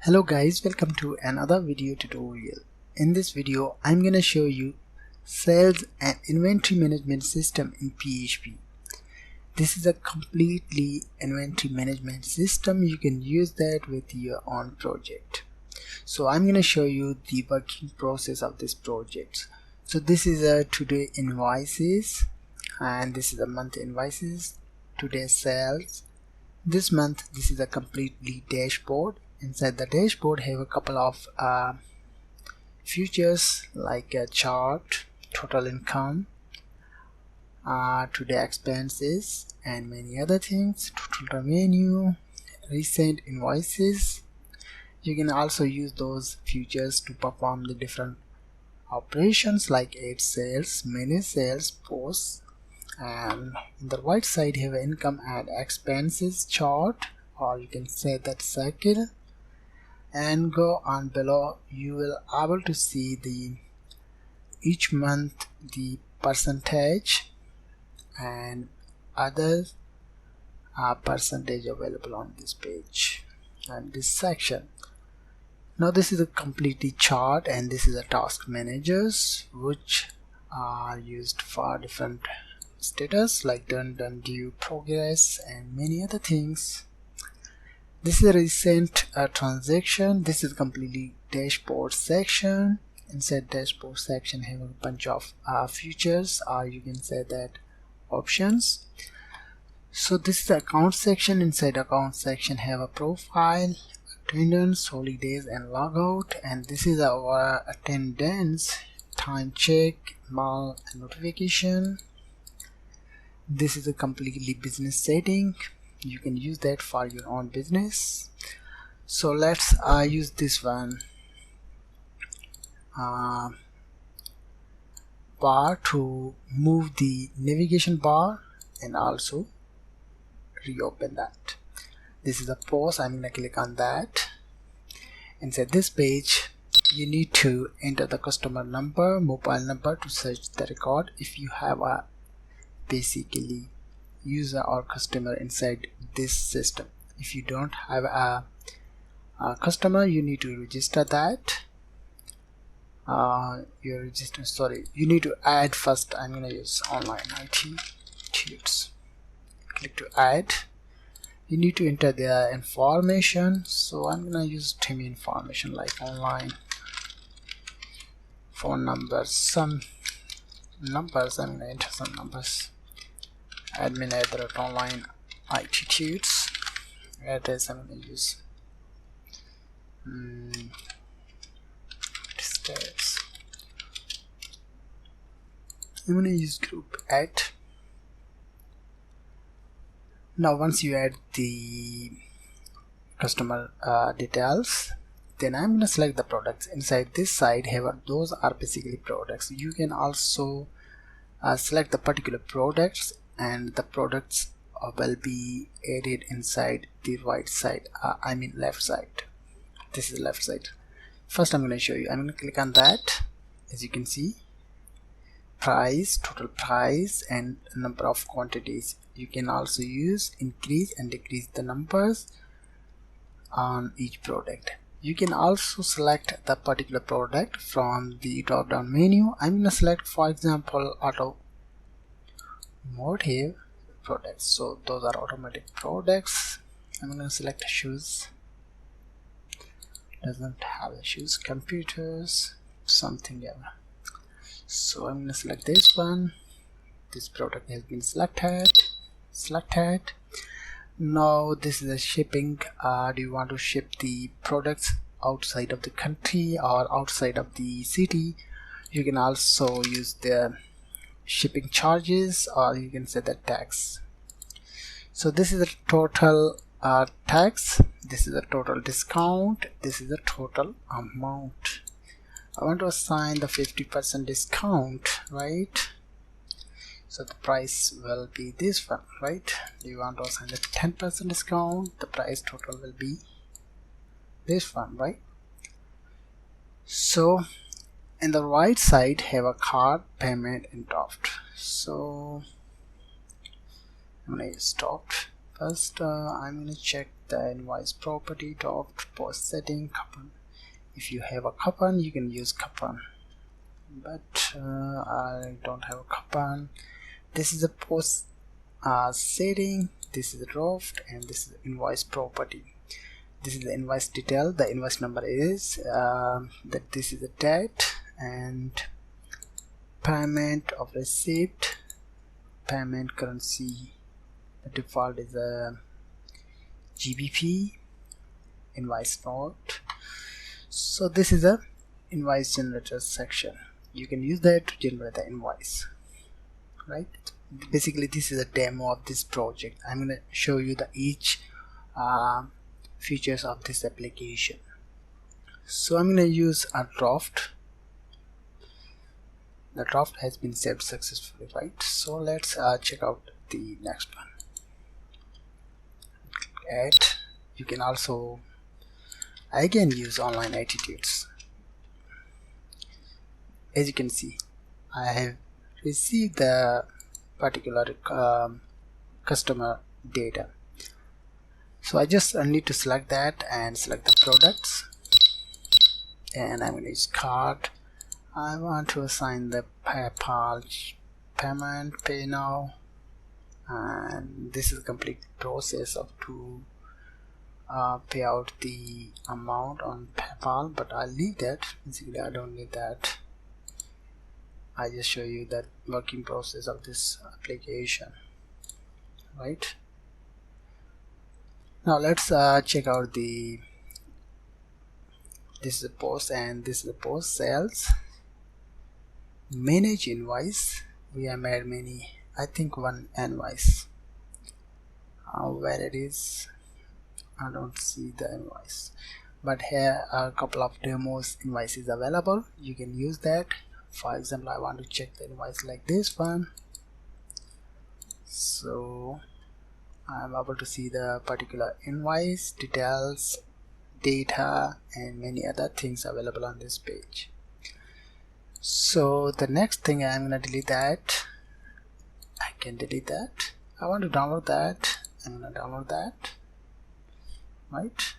Hello guys, welcome to another video tutorial. In this video I'm gonna show you sales and inventory management system in PHP. This is a completely inventory management system. You can use that with your own project. So I'm gonna show you the working process of this project. So this is a today invoices and this is a month invoices, today's sales. This month this is a completely dashboard. Inside the dashboard have a couple of features like a chart, total income, today expenses and many other things, total revenue, recent invoices. You can also use those features to perform the different operations like add sales, manage sales, posts. And in the right side have income and expenses chart, or you can say that circle, and go on below. You will able to see the each month the percentage and other percentage available on this page and this section. Now this is a completely chart and this is a task managers which are used for different status like done, due, progress and many other things. This is a recent transaction. This is completely dashboard section. Inside dashboard section have a bunch of features, or you can say that options. So this is the account section. Inside account section have a profile, attendance, holidays and logout, and this is our attendance, time check, mail and notification. This is a completely business setting. You can use that for your own business. So let's use this one bar to move the navigation bar and also reopen that. This is a post. I'm gonna click on that. Inside this page you need to enter the customer number, mobile number to search the record if you have a basically user or customer inside this system. If you don't have a customer, you need to register that. You need to add first. I'm gonna use OnlineITtuts. Click to add. You need to enter the information, so I'm gonna use Timmy information like online phone numbers, some numbers. I'm gonna enter some numbers. Admin @ OnlineITtuts. Address I'm going to use stats. I'm going to use group add. Now once you add the customer details, then I'm going to select the products. Inside this side those are basically products. You can also select the particular products, and the products will be added inside the right side, left side. This is the left side. First I'm going to show you. I'm going to click on that. As you can see, price, total price and number of quantities. You can also use increase and decrease the numbers on each product. You can also select the particular product from the drop down menu. I'm going to select, for example, automotive products. So those are automatic products. I'm going to select shoes. Doesn't have the shoes. Computers, something else. So I'm going to select this one. This product has been selected. Now this is the shipping. Do you want to ship the products outside of the country or outside of the city? You can also use the shipping charges, or you can set the tax. So this is the total tax, this is the total discount, this is the total amount. I want to assign the 50% discount, right? So the price will be this one, right? Do you want to assign the 10% discount? The price total will be this one, right? So in the right side have a card, payment and draft. So I'm gonna use draft First I'm gonna check the invoice property top post setting coupon. If you have a coupon, you can use coupon, but I don't have a coupon. This is a post setting, this is the draft, and this is the invoice property. This is the invoice detail. The invoice number is that this is the date, and payment of receipt, payment currency, the default is a GBP, invoice note. So this is a invoice generator section. You can use that to generate the invoice, right? Basically this is a demo of this project. I'm going to show you the each features of this application. So I'm going to use a draft. The draft has been saved successfully, right? So let's check out the next one. Add. You can also again use OnlineITtuts. As you can see, I have received the particular customer data. So I just need to select that and select the products, and I'm going to use card. I want to assign the PayPal payment, pay now, and this is a complete process of to pay out the amount on PayPal, but I'll leave that. Basically I don't need that. I just show you that working process of this application, right? Now let's check out the this is a post and this is a post sales. Manage invoice. We have made many, I think one invoice. Where it is, I don't see the invoice, but here are a couple of demos invoices available. You can use that. For example, I want to check the invoice like this one, so I'm able to see the particular invoice details, data, and many other things available on this page. So the next thing, I'm gonna delete that. I can delete that. I want to download that. I'm gonna download that, right?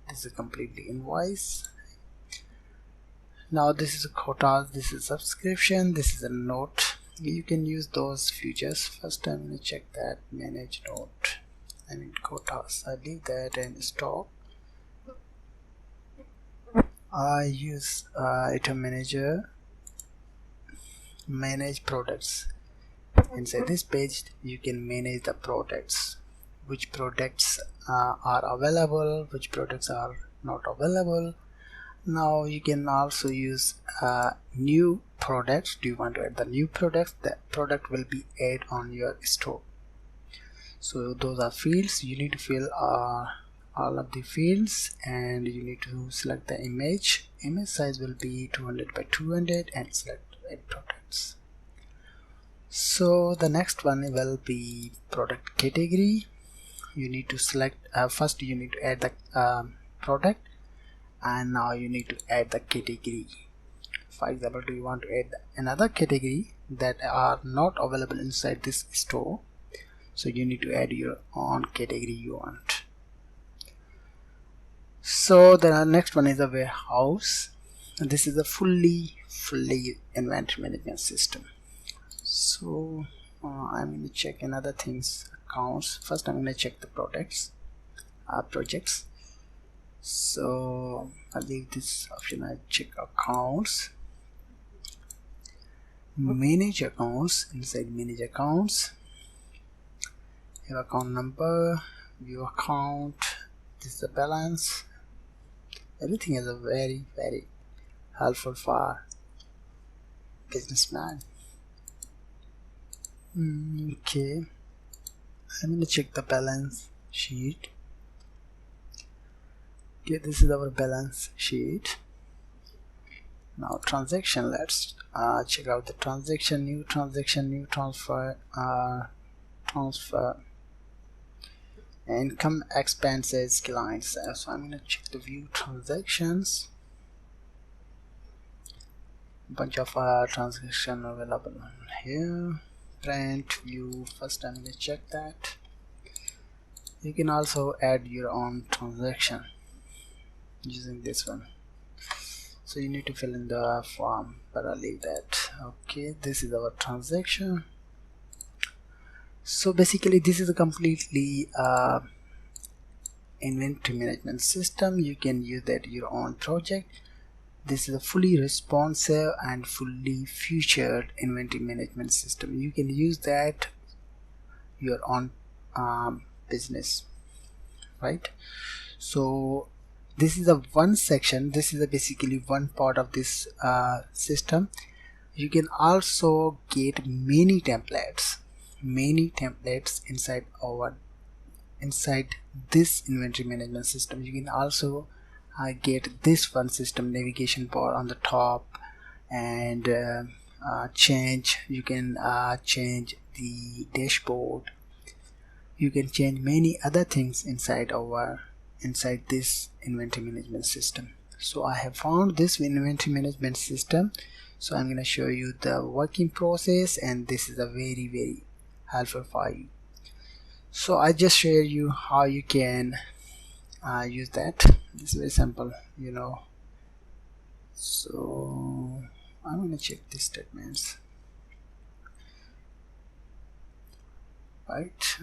This is completely invoice. Now this is a quotas, this is subscription, this is a note. You can use those features. First I'm going to check that manage note. I mean quotas, I leave that and stop. I use item manager, manage products. Inside this page you can manage the products, which products are available, which products are not available. Now you can also use new products. Do you want to add the new products? That product will be added on your store. So those are fields. You need to fill all of the fields, and you need to select the image. Image size will be 200 by 200 and select add products. So the next one will be product category. You need to select first you need to add the product, and now you need to add the category. For example, do you want to add another category that are not available inside this store? So you need to add your own category you want. So the next one is a warehouse. This is a fully inventory management system. So I'm going to check another things, accounts. First I'm going to check the projects. So I'll leave this option. I check accounts, manage accounts. Inside manage accounts, have account number, view account, this is the balance. Everything is a very helpful for businessman. Okay, I'm going to check the balance sheet. Okay, this is our balance sheet. Now transaction, let's check out the transaction, new transfer, income, expenses, clients. So I'm going to check the view transactions. Bunch of transaction available here. print view. First I'm going to check that. You can also add your own transaction using this one, so you need to fill in the form, but I'll leave that. Okay, this is our transaction. So basically this is a completely inventory management system. You can use that your own project. This is a fully responsive and fully featured inventory management system. You can use that your own business, right? So this is a one section. This is a basically one part of this system. You can also get many templates inside this inventory management system. You can also get this one system, navigation bar on the top, and you can change the dashboard. You can change many other things inside this inventory management system. So I have found this inventory management system, so I'm going to show you the working process, and this is a very helpful for you. So I just share you how you can use that. It's very simple, you know. So I'm going to check these statements, right?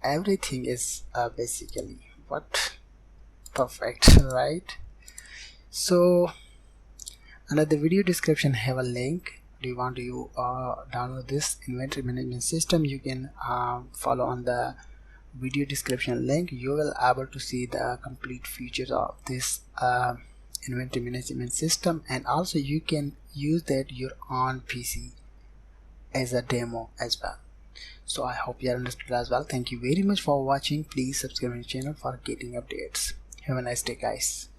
Everything is basically what perfect, right? So under the video description have a link. Do you want to download this inventory management system? You can follow on the video description link. You will able to see the complete features of this inventory management system, and also you can use that your own PC as a demo as well. So I hope you understood as well. Thank you very much for watching. Please subscribe my channel for getting updates. Have a nice day, guys.